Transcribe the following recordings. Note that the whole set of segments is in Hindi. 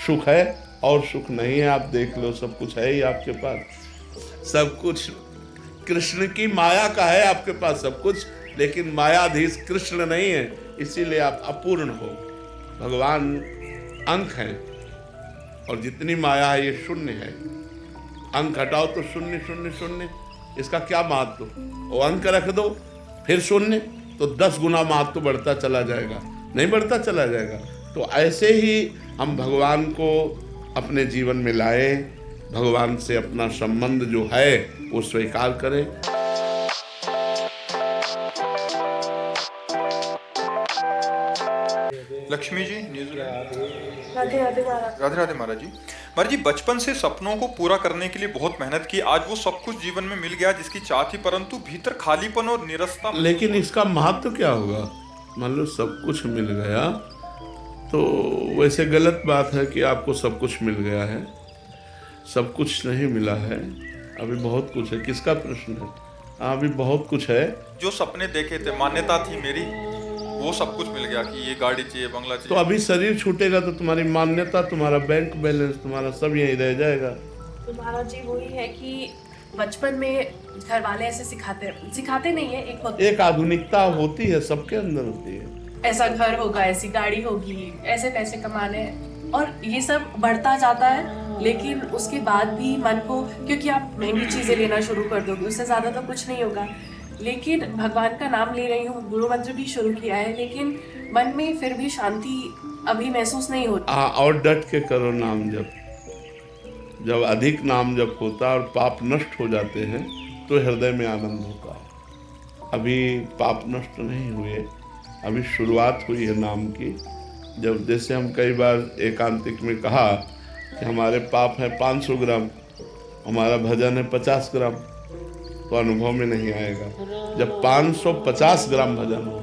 सुख है और सुख नहीं है। आप देख लो, सब कुछ है ही आपके पास। सब कुछ कृष्ण की माया का है आपके पास सब कुछ, लेकिन मायाधीश कृष्ण नहीं है, इसीलिए आप अपूर्ण हो। भगवान अंक है और जितनी माया है ये शून्य है। अंक हटाओ तो शून्य शून्य शून्य, इसका क्या महत्व। वो अंक रख दो फिर शून्य, तो 10 गुना महत्व बढ़ता चला जाएगा, नहीं बढ़ता चला जाएगा। तो ऐसे ही हम भगवान को अपने जीवन में लाए, भगवान से अपना संबंध जो है वो स्वीकार करें। लक्ष्मी जी, न्यूजीलैंड। राधे राधे महाराज। राधे राधे महाराज जी। महाराज जी, बचपन से सपनों को पूरा करने के लिए बहुत मेहनत की, आज वो सब कुछ जीवन में मिल गया जिसकी चाह थी, परंतु भीतर खालीपन और निरस्ता। लेकिन इसका महत्व क्या होगा। मान लो सब कुछ मिल गया तो वैसे गलत बात है कि आपको सब कुछ मिल गया है। सब कुछ नहीं मिला है, अभी बहुत कुछ है। किसका प्रश्न है? हाँ, अभी बहुत कुछ है। जो सपने देखे थे, मान्यता थी मेरी, वो सब कुछ मिल गया कि ये गाड़ी चाहिए, बंगला चाहिए। तो अभी शरीर छूटेगा तो तुम्हारी मान्यता, तुम्हारा बैंक बैलेंस, तुम्हारा सब यहीं रह जाएगा। तो महाराज जी वही है कि बचपन में घर वाले ऐसे सिखाते नहीं है, एक आधुनिकता होती है, सबके अंदर होती है। ऐसा घर होगा, ऐसी गाड़ी होगी, ऐसे पैसे कमाने हैं, और ये सब बढ़ता जाता है। लेकिन उसके बाद भी मन को, क्योंकि आप महंगी चीजें लेना शुरू कर दोगे, उससे ज्यादा तो कुछ नहीं होगा। लेकिन भगवान का नाम ले रही हूँ, गुरु मंत्र भी शुरू किया है, लेकिन मन में फिर भी शांति अभी महसूस नहीं होती। और डट के करो नाम जप। जब अधिक नाम जप होता है और पाप नष्ट हो जाते हैं तो हृदय में आनंद होता है। अभी पाप नष्ट नहीं हुए, अभी शुरुआत हुई है नाम की। जब जैसे हम कई बार एकांतिक में कहा कि हमारे पाप है 500 ग्राम, हमारा भजन है 50 ग्राम, तो अनुभव में नहीं आएगा। जब 550 ग्राम भजन हो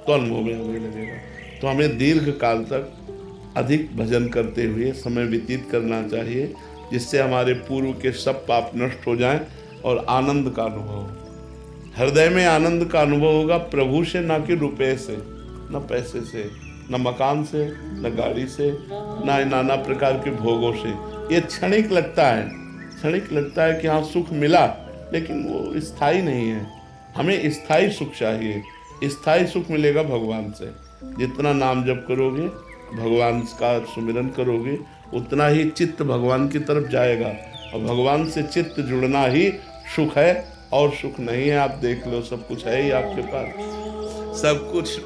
तो अनुभव में आने लगेगा। तो हमें दीर्घ काल तक अधिक भजन करते हुए समय व्यतीत करना चाहिए, जिससे हमारे पूर्व के सब पाप नष्ट हो जाएं और आनंद का अनुभव हो। हृदय में आनंद का अनुभव होगा, प्रभु से, ना कि रुपये से, न पैसे से, न मकान से, न गाड़ी से, न नाना प्रकार के भोगों से। ये क्षणिक लगता है, क्षणिक लगता है कि हाँ सुख मिला, लेकिन वो स्थायी नहीं है। हमें स्थायी सुख चाहिए। स्थायी सुख मिलेगा भगवान से। जितना नाम जप करोगे, भगवान का सुमिरन करोगे, उतना ही चित्त भगवान की तरफ जाएगा, और भगवान से चित्त जुड़ना ही सुख है और सुख नहीं है। आप देख लो, सब कुछ है ही आपके पास। सब कुछ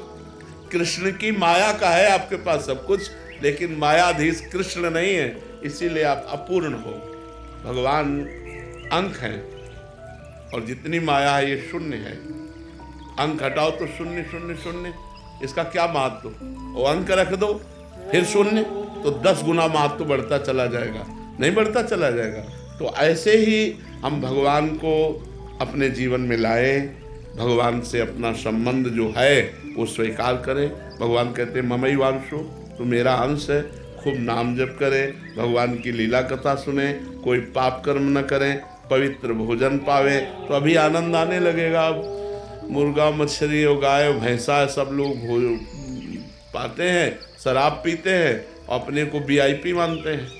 कृष्ण की माया का है आपके पास सब कुछ, लेकिन मायाधीश कृष्ण नहीं है, इसीलिए आप अपूर्ण हो। भगवान अंक है और जितनी माया है ये शून्य है। अंक हटाओ तो शून्य शून्य शून्य, इसका क्या महत्व। वो अंक रख दो फिर शून्य, तो 10 गुना महत्व बढ़ता चला जाएगा, नहीं बढ़ता चला जाएगा। तो ऐसे ही हम भगवान को अपने जीवन में लाए, भगवान से अपना संबंध जो है वो स्वीकार करें। भगवान कहते हैं ममई वांशो, तो मेरा अंश है। खूब नाम जप करें, भगवान की लीला कथा सुने, कोई पाप कर्म न करें, पवित्र भोजन पावे, तो अभी आनंद आने लगेगा। अब मुर्गा मछली और गाय भैंसा सब लोग पाते हैं, शराब पीते हैं, अपने को वीआईपी मानते हैं।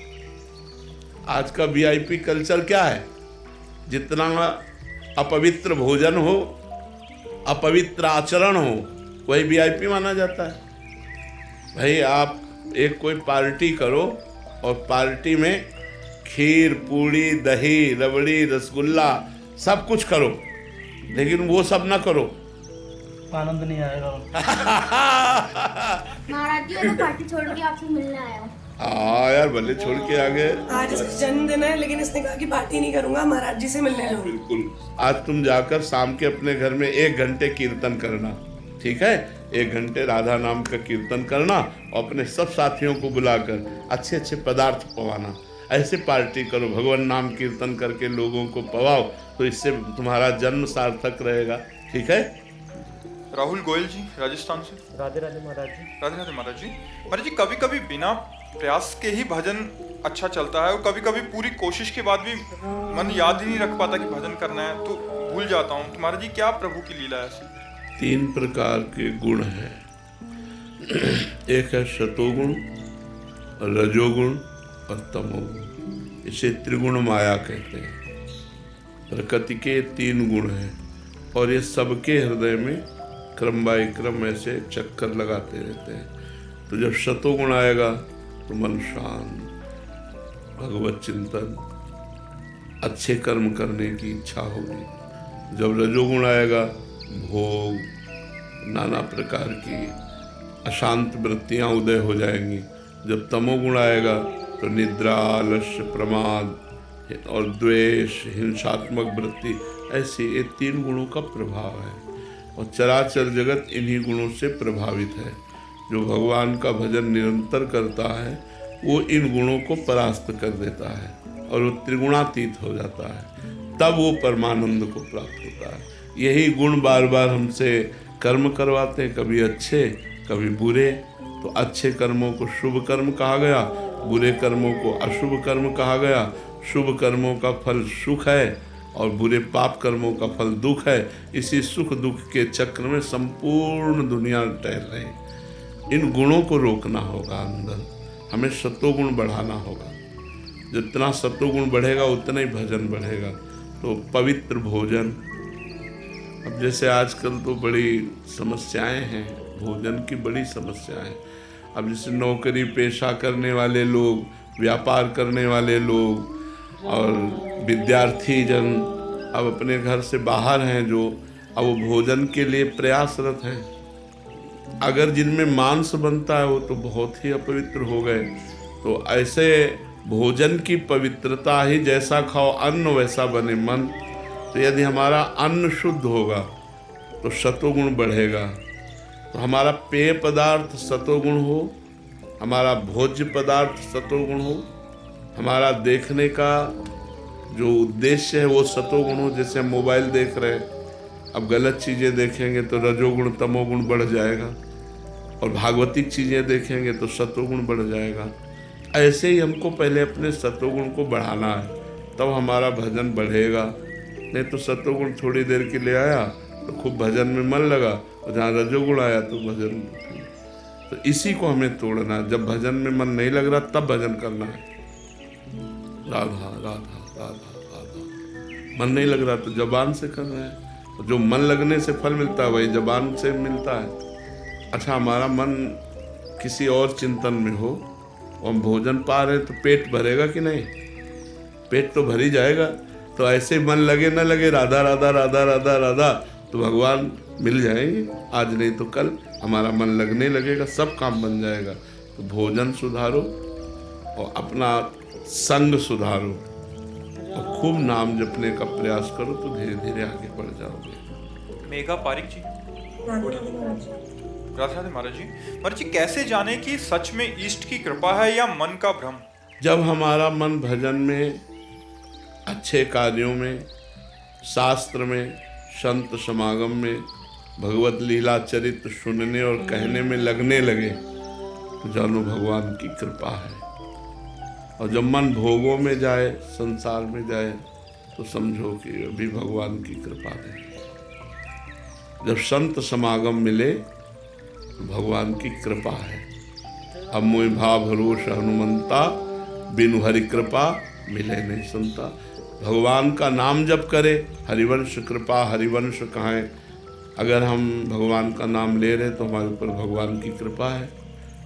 आज का वीआईपी कल्चर क्या है? जितना अपवित्र भोजन हो, अपवित्र आचरण हो, वही वीआईपी माना जाता है। भाई आप एक कोई पार्टी करो और पार्टी में खीर, पूड़ी, दही, रबड़ी, रसगुल्ला सब कुछ करो, लेकिन वो सब ना करो, आनंद नहीं आएगा। महाराज जी, मैं पार्टी छोड़ के आपसे मिलने आया हूँ। हाँ यार, भले छोड़ के आ गए। आज इसका जन्मदिन है, लेकिन इसने कहा कि पार्टी नहीं करूंगा, महाराज जी से मिलने जाऊंगा। बिल्कुल। आज तुम जाकर शाम के अपने घर में 1 घंटे कीर्तन करना, ठीक है? 1 घंटे राधा नाम का कीर्तन करना और अपने सब साथियों को बुलाकर अच्छे अच्छे पदार्थ पवाना। ऐसे पार्टी करो, भगवान नाम कीर्तन करके लोगों को पवाओ, तो इससे तुम्हारा जन्म सार्थक रहेगा, ठीक है? राहुल गोयल जी, राजस्थान से। राधे राधे महाराज जी। राधे राधे महाराज जी। महाराज जी, कभी कभी बिना प्रयास के ही भजन अच्छा चलता है, और कभी कभी पूरी कोशिश के बाद भी मन याद ही नहीं रख पाता कि भजन करना है, तो भूल जाता हूँ। तो महाराज जी, क्या प्रभु की लीला है ऐसी? 3 प्रकार के गुण हैं। एक है शतोगुण, रजोगुण और तमोगुण। इसे त्रिगुण माया कहते हैं। प्रकृति के 3 गुण हैं और ये सबके हृदय में क्रम बाय क्रम ऐसे चक्कर लगाते रहते हैं। तो जब शतोगुण आएगा तो मन शांत, भगवत चिंतन, अच्छे कर्म करने की इच्छा होगी। जब रजोगुण आएगा भोग, नाना प्रकार की अशांत वृत्तियां उदय हो जाएंगी। जब तमोगुण आएगा तो निद्रा, आलस्य, प्रमाद और द्वेष, हिंसात्मक वृत्ति, ऐसे ये 3 गुणों का प्रभाव है। और चराचर जगत इन्हीं गुणों से प्रभावित है। जो भगवान का भजन निरंतर करता है वो इन गुणों को परास्त कर देता है और वो त्रिगुणातीत हो जाता है। तब वो परमानंद को प्राप्त होता है। यही गुण बार बार हमसे कर्म करवाते हैं, कभी अच्छे कभी बुरे। तो अच्छे कर्मों को शुभ कर्म कहा गया, बुरे कर्मों को अशुभ कर्म कहा गया। शुभ कर्मों का फल सुख है और बुरे पाप कर्मों का फल दुख है। इसी सुख दुख के चक्र में संपूर्ण दुनिया टहल रही। इन गुणों को रोकना होगा अंदर, हमें सतोगुण बढ़ाना होगा। जितना सतोगुण बढ़ेगा उतना ही भजन बढ़ेगा। तो पवित्र भोजन, अब जैसे आजकल तो बड़ी समस्याएं हैं, भोजन की बड़ी समस्याएं। अब जैसे नौकरी पेशा करने वाले लोग, व्यापार करने वाले लोग और विद्यार्थी जन अब अपने घर से बाहर हैं, जो अब वो भोजन के लिए प्रयासरत हैं। अगर जिनमें मांस बनता है वो तो बहुत ही अपवित्र हो गए। तो ऐसे भोजन की पवित्रता ही, जैसा खाओ अन्न वैसा बने मन। तो यदि हमारा अन्न शुद्ध होगा तो सतोगुण बढ़ेगा। तो हमारा पेय पदार्थ सतोगुण हो, हमारा भोज्य पदार्थ सतोगुण हो, हमारा देखने का जो उद्देश्य है वो सतोगुण हो। जैसे हम मोबाइल देख रहे हैं, अब गलत चीज़ें देखेंगे तो रजोगुण तमोगुण बढ़ जाएगा, और भागवतिक चीज़ें देखेंगे तो सतोगुण बढ़ जाएगा। ऐसे ही हमको पहले अपने सतोगुण को बढ़ाना है, तब हमारा भजन बढ़ेगा। नहीं तो सतोगुण थोड़ी देर के लिए आया तो खूब भजन में मन लगा, और जहाँ रजोगुण आया तो भजन। तो इसी को हमें तोड़ना है। जब भजन में मन नहीं लग रहा तब भजन करना है। राधा राधा राधा राधा। मन नहीं लग रहा तो जबान से कर रहे हैं। जो मन लगने से फल मिलता है वही जबान से मिलता है। अच्छा, हमारा मन किसी और चिंतन में हो और हम भोजन पा रहे हैं तो पेट भरेगा कि नहीं? पेट तो भर ही जाएगा। तो ऐसे मन लगे न लगे राधा राधा राधा राधा राधा, तो भगवान मिल जाएंगे। आज नहीं तो कल हमारा मन लगने लगेगा, सब काम बन जाएगा। तो भोजन सुधारो और अपना संग सुधारो और खूब नाम जपने का प्रयास करो, तो धीरे धीरे आगे बढ़ जाओगे। मेघा पारिक जी, राधे राधे महाराज जी। महाराज जी, कैसे जाने कि सच में ईष्ट की कृपा है या मन का भ्रम? जब हमारा मन भजन में, अच्छे कार्यों में, शास्त्र में, संत समागम में, भगवत लीला चरित्र सुनने और कहने में लगने लगे तो जानो भगवान की कृपा है। और जब मन भोगों में जाए, संसार में जाए, तो समझो कि अभी भगवान की कृपा नहीं। जब संत समागम मिले तो भगवान की कृपा है। अब मोहि भाव भरोस हनुमंता, बिनु हरि कृपा मिले नहीं संता। भगवान का नाम जप करे, हरिवंश कृपा हरिवंश कहें। अगर हम भगवान का नाम ले रहे तो हमारे ऊपर भगवान की कृपा है।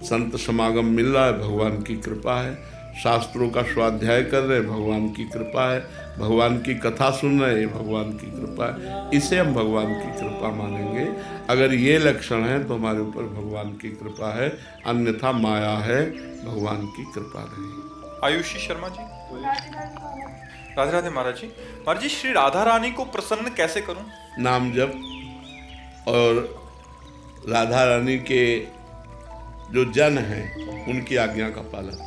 संत समागम मिल रहा है, भगवान की कृपा है। शास्त्रों का स्वाध्याय कर रहे, भगवान की कृपा है। भगवान की कथा सुन रहे, भगवान की कृपा है। इसे हम भगवान की कृपा मानेंगे। अगर ये लक्षण है तो हमारे ऊपर भगवान की कृपा है, अन्यथा माया है, भगवान की कृपा नहीं। आयुषी शर्मा जी, राधे राधे महाराज जी। महाराज जी, श्री राधा रानी को प्रसन्न कैसे करूं? नाम जप और राधा रानी के जो जन हैं उनकी आज्ञा का पालन।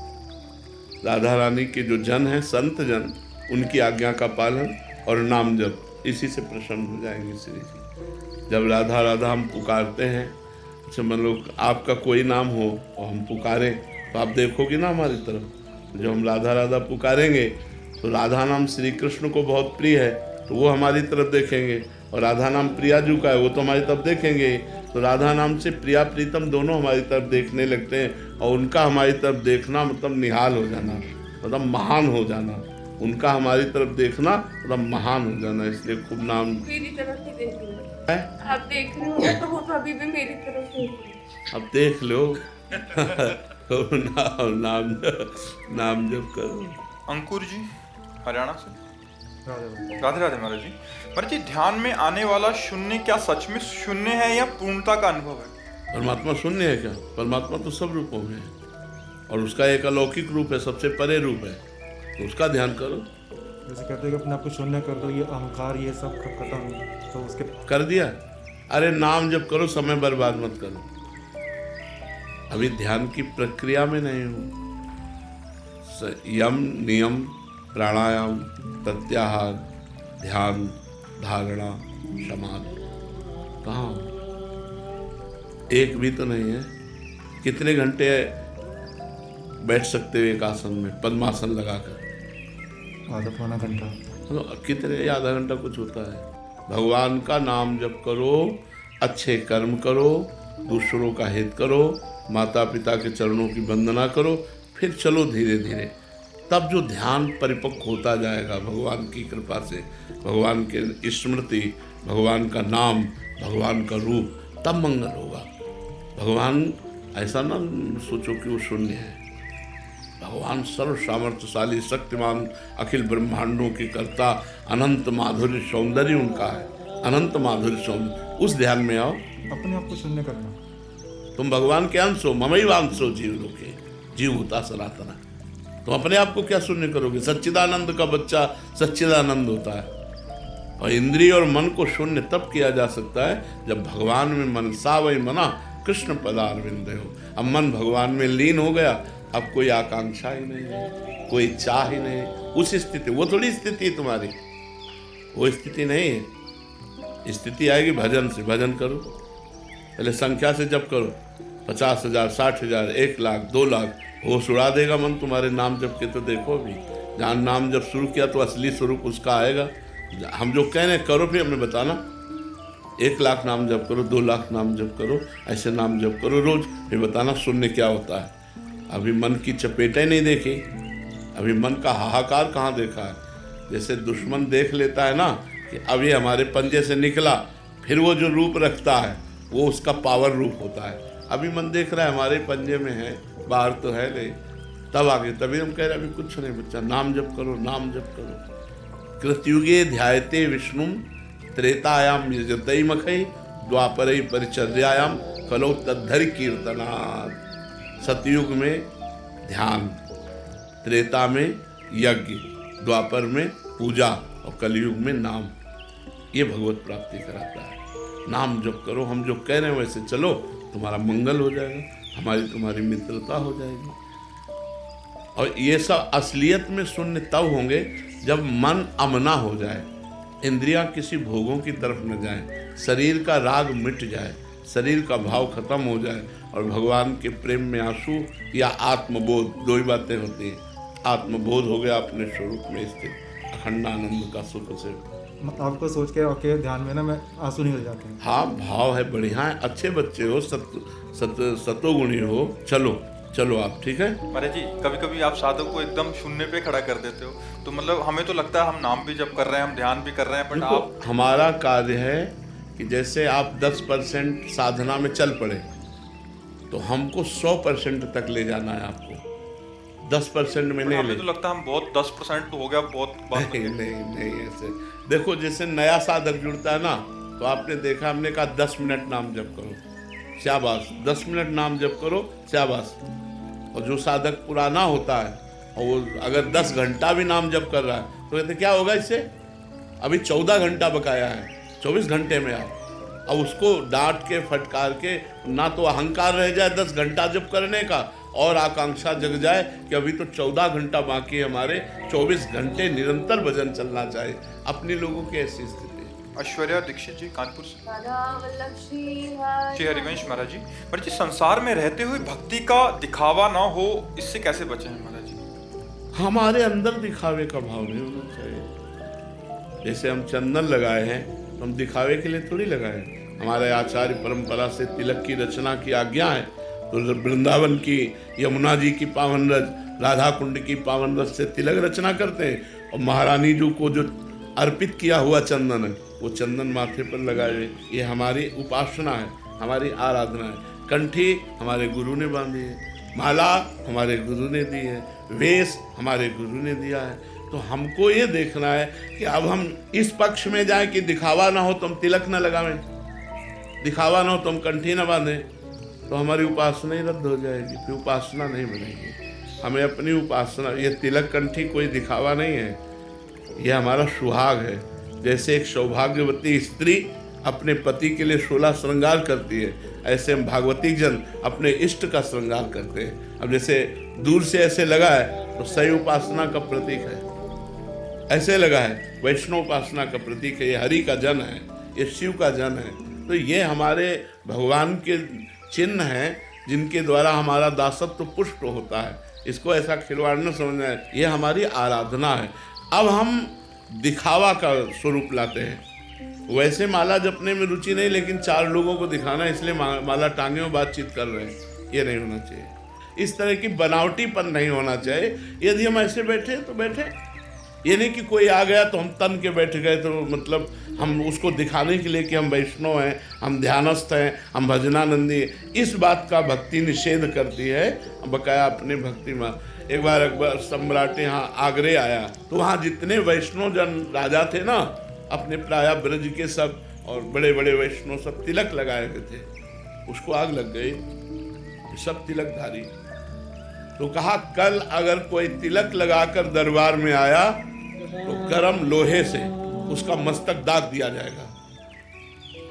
राधा रानी के जो जन हैं, संत जन, उनकी आज्ञा का पालन और नाम जप, इसी से प्रसन्न हो जाएंगे श्री जी। जब राधा राधा हम पुकारते हैं, अच्छा मान लो आपका कोई नाम हो और हम पुकारें तो आप देखोगे ना हमारी तरफ। जब हम राधा राधा पुकारेंगे तो राधा नाम श्री कृष्ण को बहुत प्रिय है, तो वो हमारी तरफ देखेंगे। और राधा नाम प्रियाजू का है, वो तो हमारी तरफ देखेंगे, तो राधा नाम से प्रिया प्रीतम दोनों हमारी तरफ देखने लगते हैं, और उनका हमारी तरफ देखना मतलब निहाल हो जाना, मतलब महान हो जाना। उनका हमारी तरफ देखना मतलब महान हो जाना, इसलिए खूब नाम मेरी तरफ ही देख रही हूँ। है। आप देख रहे हो तो वो अभी भी मेरी तरफ देख रही है। अब देख लो नाम जप करो। अंकुर जी हरियाणा से। राधे राधे महाराज जी। महाराज जी, ध्यान में आने वाला शून्य क्या सच में शून्य है या पूर्णता का अनुभव है? परमात्मा शून्य है क्या? परमात्मा तो सब रूपों में है, और उसका एक अलौकिक रूप है, सबसे परे रूप है, तो उसका ध्यान करो। जैसे कहते हैं कि अपने आप को शून्य कर दो, ये अहंकार ये सब खत्म, तो उसके कर दिया। अरे नाम जप करो, समय बर्बाद मत करो। अभी ध्यान की प्रक्रिया में नहीं हूँ। यम नियम प्राणायाम प्रत्याहार ध्यान धारणा समाधि कहाँ हो? एक भी तो नहीं है। कितने घंटे बैठ सकते हो एक आसन में, पद्मासन लगाकर? आधा पौना घंटा। तो कितने, आधा घंटा कुछ होता है। भगवान का नाम जप करो, अच्छे कर्म करो, दूसरों का हित करो, माता पिता के चरणों की वंदना करो, फिर चलो धीरे धीरे। तब जो ध्यान परिपक्व होता जाएगा भगवान की कृपा से, भगवान के स्मृति, भगवान का नाम, भगवान का रूप, तब मंगल होगा। भगवान ऐसा ना सोचो कि वो शून्य है। भगवान सर्व सामर्थ्यशाली, शक्तिमान, अखिल ब्रह्मांडों के कर्ता, अनंत माधुर्य सौंदर्य उनका है, अनंत माधुर्य सौंदर्य। उस ध्यान में आओ। अपने आप को शून्य करना। तुम भगवान के अंश हो, ममैव अंशो जीव लोके, जीव होता सनातना। तुम अपने आप को क्या शून्य करोगे? सच्चिदानंद का बच्चा सच्चिदानंद होता है। और इंद्रिय और मन को शून्य तब किया जा सकता है जब भगवान में मन सा वही मना कृष्ण पदारविंद हो। अब मन भगवान में लीन हो गया, अब कोई आकांक्षा ही नहीं है, कोई चाह ही नहीं। उस स्थिति, वो थोड़ी स्थिति है तुम्हारी, वो स्थिति नहीं है। स्थिति आएगी भजन से। भजन करो, पहले संख्या से जप करो, 50,000, 60,000, 1 लाख, 2 लाख, होश उड़ा देगा मन तुम्हारे नाम जप के। तो देखो भी जहाँ नाम जप शुरू किया तो असली स्वरूप उसका आएगा। हम जो कह रहे हैं करो, फिर हमें बताना। 1 लाख नाम जप करो, 2 लाख नाम जप करो, ऐसे नाम जप करो रोज, फिर बताना शून्य क्या होता है। अभी मन की चपेटें नहीं देखी, अभी मन का हाहाकार कहाँ देखा है। जैसे दुश्मन देख लेता है ना कि अब ये हमारे पंजे से निकला, फिर वो जो रूप रखता है वो उसका पावर रूप होता है। अभी मन देख रहा है हमारे पंजे में है, बाहर तो है नहीं, तब आगे। तभी हम कह रहे हैं अभी कुछ नहीं बच्चा, नाम जप करो, नाम जप करो। कृतयुगे ध्यायते विष्णु त्रेतायाम यजतई मखई द्वापरई परिचर्यायाम कलो तद्धरि कीर्तनात्। सतयुग में ध्यान, त्रेता में यज्ञ, द्वापर में पूजा और कलयुग में नाम। ये भगवत प्राप्ति कराता है। नाम जप करो, हम जो कह रहे हैं वैसे चलो, तुम्हारा मंगल हो जाएगा, हमारी तुम्हारी मित्रता हो जाएगी। और ये सब असलियत में शून्य तब होंगे जब मन अमना हो जाए, इंद्रियां किसी भोगों की तरफ न जाएं, शरीर का राग मिट जाए, शरीर का भाव खत्म हो जाए और भगवान के प्रेम में आंसू या आत्मबोध, दो ही बातें होती हैं। आत्मबोध हो गया अपने स्वरूप में स्थित, अखंडानंद का सुख से। आपको सोच के ओके ध्यान में ना मैं आंसू निकल जाते हैं। हाँ, भाव है, बढ़िया है, अच्छे बच्चे हो, सतोगुणी हो। चलो चलो आप, ठीक है। महाराज जी, कभी कभी आप साधक को एकदम शून्य पे खड़ा कर देते हो, तो मतलब हमें तो लगता है हम नाम भी जप कर रहे हैं, हम ध्यान भी कर रहे हैं, बट आप। हमारा कार्य है कि जैसे आप 10% साधना में चल पड़े तो हमको 100% तक ले जाना है। आपको 10% में नहीं हमें ले। तो लगता है हम बहुत 10% हो गया, बहुत बात नहीं नहीं नहीं, ऐसे देखो, जैसे नया साधक जुड़ता है ना, तो आपने देखा, हमने कहा 10 मिनट नाम जप करो, शाबाश, 10 मिनट नाम जप करो, शाबाश। और जो साधक पुराना होता है और वो अगर 10 घंटा भी नाम जप कर रहा है तो कहते क्या होगा इससे, अभी 14 घंटा बकाया है, 24 घंटे में आप। अब उसको डांट के फटकार के ना तो अहंकार रह जाए 10 घंटा जप करने का, और आकांक्षा जग जाए कि अभी तो 14 घंटा बाकी है हमारे, 24 घंटे निरंतर भजन चलना चाहिए। अपने लोगों की ऐसी स्थिति। ऐश्वर्या दीक्षित जी, कानपुर से। जी हरिवंश महाराज जी। महाराज जी, संसार में रहते हुए भक्ति का दिखावा ना हो, इससे कैसे बचें महाराज जी? हमारे अंदर दिखावे का भाव नहीं होना चाहिए। जैसे हम चंदन लगाए हैं तो हम दिखावे के लिए थोड़ी लगाए। हमारे आचार्य परंपरा से तिलक की रचना की आज्ञा है, तो वृंदावन की, यमुना जी की पावन रज, राधा कुंड की पावन रज से तिलक रचना करते हैं और महारानी जी को जो अर्पित किया हुआ चंदन है वो चंदन माथे पर लगाए। ये हमारी उपासना है, हमारी आराधना है। कंठी हमारे गुरु ने बांधी है, माला हमारे गुरु ने दी है, वेश हमारे गुरु ने दिया है। तो हमको ये देखना है कि अब हम इस पक्ष में जाएं कि दिखावा ना हो तो हम तिलक ना लगावें, दिखावा ना हो तो हम कंठी ना बांधें, तो हमारी उपासना ही रद्द हो जाएगी, फिर उपासना नहीं बनेगी। हमें अपनी उपासना, ये तिलक कंठी कोई दिखावा नहीं है, यह हमारा सुहाग है। जैसे एक सौभाग्यवती स्त्री अपने पति के लिए 16 श्रृंगार करती है, ऐसे हम भागवती जन अपने इष्ट का श्रृंगार करते हैं। अब जैसे दूर से ऐसे लगा है तो सही उपासना का प्रतीक है, ऐसे लगा है वैष्णव उपासना का प्रतीक है, ये हरि का जन है, ये शिव का जन है। तो ये हमारे भगवान के चिन्ह हैं जिनके द्वारा हमारा दासत्व पुष्ट होता है। इसको ऐसा खिलवाड़ न समझना है, ये हमारी आराधना है। अब हम दिखावा का स्वरूप लाते हैं। वैसे माला जपने में रुचि नहीं, लेकिन 4 लोगों को दिखाना इसलिए माला टांगे और बातचीत कर रहे हैं, ये नहीं होना चाहिए। इस तरह की बनावटीपन नहीं होना चाहिए। यदि हम ऐसे बैठे तो बैठे, ये नहीं कि कोई आ गया तो हम तन के बैठ गए, तो मतलब हम उसको दिखाने के लिए कि हम वैष्णव हैं, हम ध्यानस्थ हैं, हम भजनानंदी हैं। इस बात का भक्ति निषेध करती है बकाया अपने भक्ति में। एक बार अकबर सम्राट यहाँ आगरे आया तो वहाँ जितने वैष्णव जन राजा थे ना, अपने प्राय ब्रज के सब और बड़े बड़े वैष्णव सब तिलक लगाए हुए थे। उसको आग लग गई, सब तिलकधारी। तो कहा कल अगर कोई तिलक लगाकर दरबार में आया तो गरम लोहे से उसका मस्तक दाग दिया जाएगा।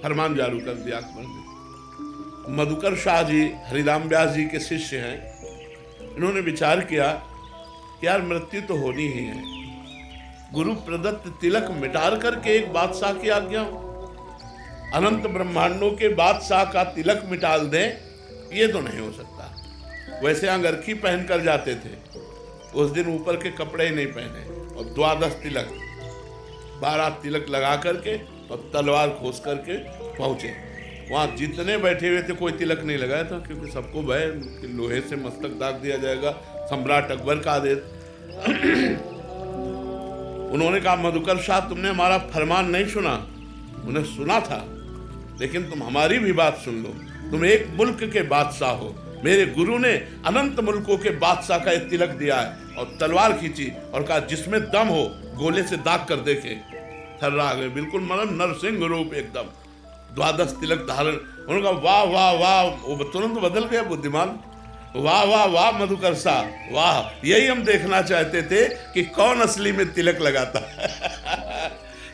फरमान जारी कर दिया अकबर ने। मधुकर शाह जी हरिराम व्यास जी के शिष्य हैं। इन्होंने विचार किया कि यार मृत्यु तो होनी ही है, गुरु प्रदत्त तिलक मिटार करके एक बादशाह की आज्ञा, अनंत ब्रह्मांडों के बादशाह का तिलक मिटाल दें, ये तो नहीं हो सकता। वैसे अंगरखी पहन कर जाते थे, उस दिन ऊपर के कपड़े ही नहीं पहने और 12 तिलक 12 तिलक लगा करके और तलवार खोस करके पहुंचे। वहाँ जितने बैठे हुए थे कोई तिलक नहीं लगाया था, क्योंकि सबको भय कि लोहे से मस्तक दाग दिया जाएगा, सम्राट अकबर का आदेश। उन्होंने कहा मधुकर शाह तुमने हमारा फरमान नहीं सुना। उन्हें सुना था, लेकिन तुम हमारी भी बात सुन लो। तुम एक मुल्क के बादशाह हो, मेरे गुरु ने अनंत मुल्कों के बादशाह का एक तिलक दिया है। और तलवार खींची और कहा जिसमें दम हो गोले से दाग कर देखे। थर्रा गए, बिल्कुल मतलब नरसिंह रूप एकदम, 12 तिलक धारण। उन्होंने कहा वाह वाह वाह, वो तुरंत बदल गया बुद्धिमान। वाह वाह वाह मधुकर शाह वाह, यही हम देखना चाहते थे कि कौन असली में तिलक लगाता है।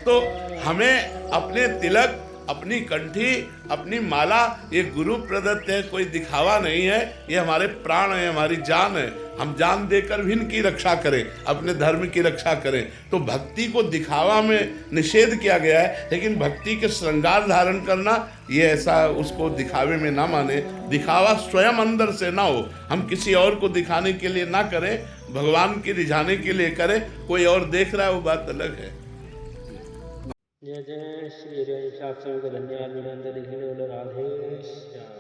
तो हमें अपने तिलक, अपनी कंठी, अपनी माला, ये गुरु प्रदत्त है, कोई दिखावा नहीं है। ये हमारे प्राण है, हमारी जान है। हम जान देकर भी इनकी रक्षा करें, अपने धर्म की रक्षा करें। तो भक्ति को दिखावा में निषेध किया गया है, लेकिन भक्ति के श्रृंगार धारण करना, ये ऐसा उसको दिखावे में ना माने। दिखावा स्वयं अंदर से ना हो, हम किसी और को दिखाने के लिए ना करें, भगवान के रिझाने के लिए करें। कोई और देख रहा है वो बात अलग है। जय जय श्री हरि। आप सभी को धन्यवाद। वीडियो अंदर देखने के लिए राधे श्याम।